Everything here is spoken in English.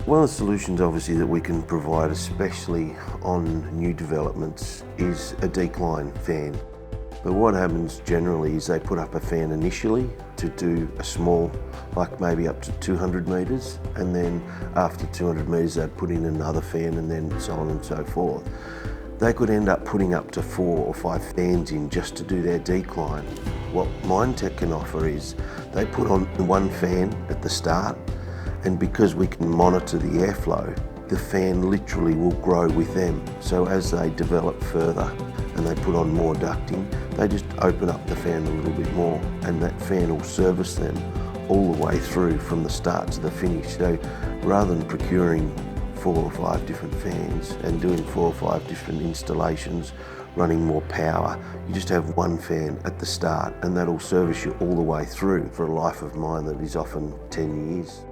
One of the solutions obviously that we can provide, especially on new developments, is a decline fan. But what happens generally is they put up a fan initially to do a small, like maybe up to 200 metres, and then after 200 metres they'd put in another fan, and then so on and so forth. They could end up putting up to 4 or 5 fans in just to do their decline. What Minetek can offer is they put on one fan at the start, and because we can monitor the airflow, the fan literally will grow with them. So as they develop further and they put on more ducting, they just open up the fan a little bit more, and that fan will service them all the way through from the start to the finish. So rather than procuring 4 or 5 different fans and doing 4 or 5 different installations, running more power, you just have one fan at the start, and that'll service you all the way through for a life of mine that is often 10 years.